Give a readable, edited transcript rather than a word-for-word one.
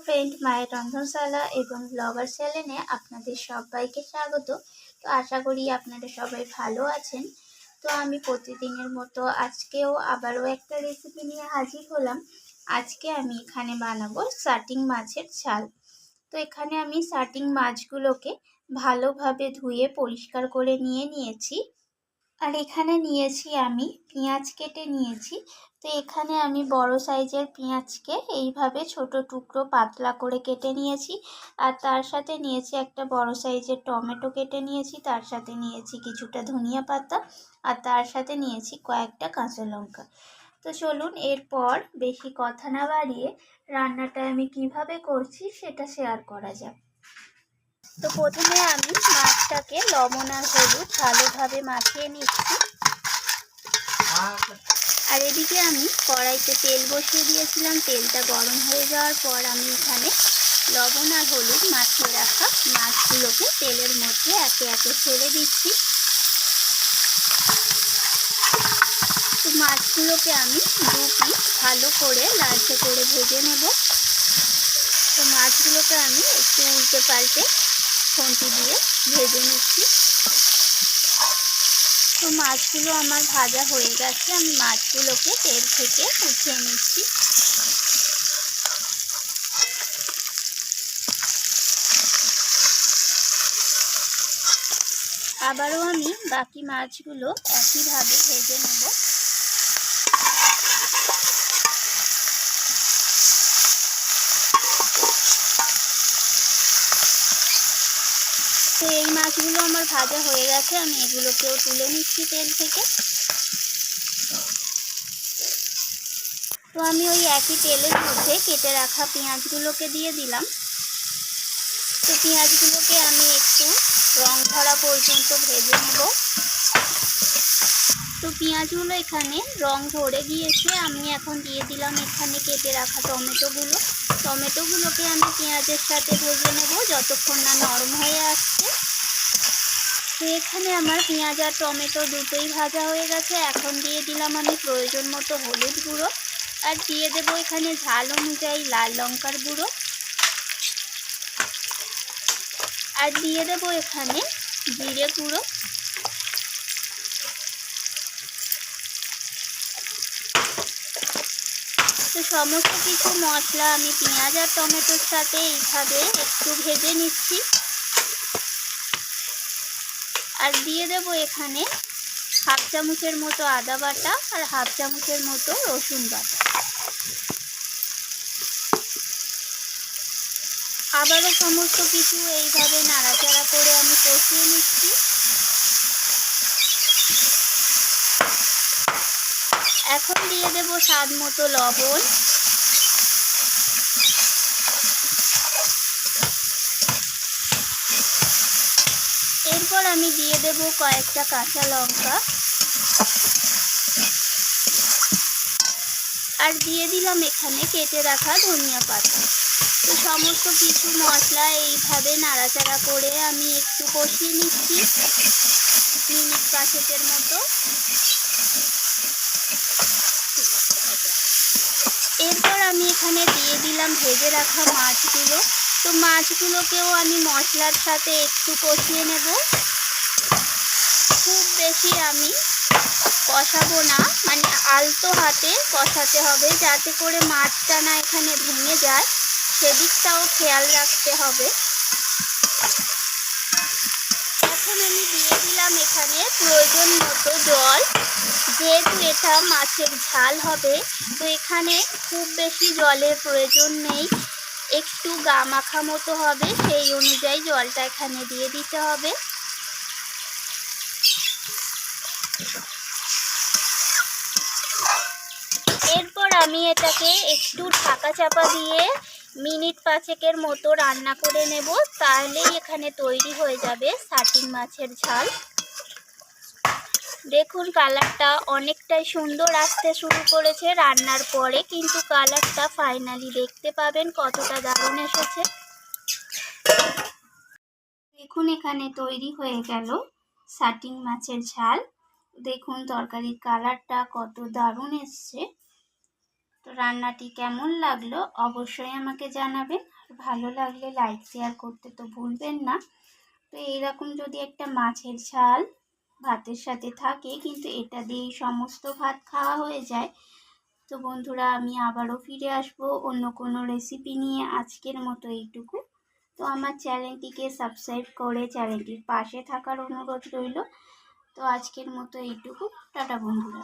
Friend, মায়ের রন্ধনশালা এবং blogger চ্যানেলে আপনাদের সবাইকে স্বাগত। তো আশা করি আপনারা সবাই ভালো আছেন। তো আমি প্রতিদিনের মতো আজকেও আবারও একটা রেসিপি নিয়ে হাজির হলাম। আজকে আমি এখানে বানাবো শার্টিং মাছের ঝাল। তো এখানে আমি শার্টিং মাছগুলোকে ভালোভাবে ধুয়ে পরিষ্কার করে নিয়েছি। আর এখানে নিয়েছি আমি পেঁয়াজ কেটে নিয়েছি। তো এখানে আমি বড় সাইজের পেঁয়াজকে এইভাবে ছোট টুকরো পাতলা করে কেটে নিয়েছি। আর তার সাথে নিয়েছি একটা বড় সাইজের টমেটো কেটে নিয়েছি, তার সাথে নিয়েছি কিছুটা ধনিয়া পাতা, আর তার সাথে নিয়েছি কয়েকটা কাঁচা লঙ্কা। তো চলুন এরপর বেশি কথা না বাড়িয়ে রান্নাটা আমি কিভাবে করছি সেটা শেয়ার করা যাক। তো প্রথমে আমি মাছটাকে লবণ আর হলুদ ভালোভাবে মাখিয়ে নিচ্ছি। আর এদিকে আমি কড়াইতে তেল বসিয়ে দিয়েছিলাম। তেলটা গরম হয়ে যাওয়ার পর আমি এখানে লবণ আর হলুদ মাখিয়ে রাখা মাছগুলোকে তেলের মধ্যে একে একে ছেড়ে দিচ্ছি। তো মাছগুলোকে আমি দু পিস ভালো করে লালচে করে ভেজে নেব। তো মাছগুলোকে আমি একটু উল্টে পাল্টে খুন্তি দিয়ে ভেজে নিচ্ছি। তো মাছগুলো আমার ভাজা হয়ে গেছে, আমি মাছগুলোকে তেল থেকে উঠিয়ে নিচ্ছি। আবারও আমি বাকি মাছগুলো একইভাবে ভেজে নেব। তো এই মাছগুলো আমার ভাজা হয়ে গেছে, আমি এগুলোকেও তুলে নিচ্ছি তেল থেকে। তো আমি ওই একই তেলের মধ্যে কেটে রাখা পেঁয়াজগুলোকে দিয়ে দিলাম। তো পেঁয়াজগুলোকে আমি একটু রং ধরা পর্যন্ত ভেজে নেব। তো পেঁয়াজগুলো এখানে রং ধরে গিয়েছে, আমি এখন দিয়ে দিলাম এখানে কেটে রাখা টমেটোগুলোকে আমি পেঁয়াজের সাথে ভেজে নেব যতক্ষণ না নরম হয়ে আসছে। তো এখানে আমার পেঁয়াজ আর টমেটো দুটোই ভাজা হয়ে গেছে। এখন দিয়ে দিলাম আমি প্রয়োজন মতো হলুদ গুঁড়ো, আর দিয়ে দেবো এখানে ঝাল অনুযায়ী লাল লঙ্কার গুঁড়ো, আর দিয়ে দেবো এখানে জিরে গুঁড়ো। তো সমস্ত কিছু মশলা আমি পেঁয়াজ আর টমেটোর সাথে এইভাবে একটু ভেজে নিচ্ছি। আর দিয়ে দেবো এখানে হাফ চামচের মতো আদা বাটা আর হাফ চামচের মতো রসুন বাটা। আবারও সমস্ত কিছু এইভাবে নাড়াচাড়া করে আমি কষিয়ে নিচ্ছি। এখন দিয়ে দেব স্বাদ মতো লবণ, এরপর আমি দিয়ে দেব কয়েকটা কাঁচা লঙ্কা, আর দিয়ে দিলাম এখানে কেটে রাখা ধনিয়া পাতা। তো সমস্ত কিছু মশলা এইভাবে নাড়াচাড়া করে আমি একটু কষিয়ে নিচ্ছি মিনিট 5-এর মতো। এরপর আমি এখানে দিয়ে দিলাম ভেজে রাখা মাছগুলো। তো মাছগুলোকেও আমি মশলার সাথে একটু কষিয়ে নেব। খুব বেশি আমি কষাবো না, মানে আলতো হাতে কষাতে হবে যাতে করে মাছটা না এখানে ভেঙে যায়, সেদিকটাও খেয়াল রাখতে হবে। এখন আমি দিয়ে দিলাম এখানে প্রয়োজন মতো জল, যেহেতু এটা মাছের ঝাল হবে। তো এখানে খুব বেশি জলের প্রয়োজন নেই, একটু গা মাখা মতো হবে, সেই অনুযায়ী জলটা এখানে দিয়ে দিতে হবে। এরপর আমি এটাকে একটু ঢাকা চাপা দিয়ে মিনিট 5-এর মতো রান্না করে নেব, তাহলেই এখানে তৈরি হয়ে যাবে শার্টিং মাছের ঝাল। দেখুন কালারটা অনেকটাই সুন্দর আসতে শুরু করেছে রান্নার পরে, কিন্তু কালারটা ফাইনালি দেখতে পাবেন কতটা দারুণ এসেছে। দেখুন এখানে তৈরি হয়ে গেল শার্টিং মাছের ঝাল। দেখুন তরকারির কালারটা কত দারুণ এসছে। তো তো রান্নাটি কেমন লাগলো অবশ্যই আমাকে জানাবেন। আর ভালো লাগলে লাইক শেয়ার করতে তো ভুলবেন না। তো এইরকম যদি একটা মাছের ঝাল ভাতের সাথে থাকে, কিন্তু এটা দিয়েই সমস্ত ভাত খাওয়া হয়ে যায়। তো বন্ধুরা, আমি আবারও ফিরে আসবো অন্য কোনো রেসিপি নিয়ে। আজকের মতো এইটুকু। তো আমার চ্যানেলটিকে সাবস্ক্রাইব করে চ্যানেলটির পাশে থাকার অনুরোধ রইল। তো আজকের মতো এইটুকু। টাটা বন্ধুরা।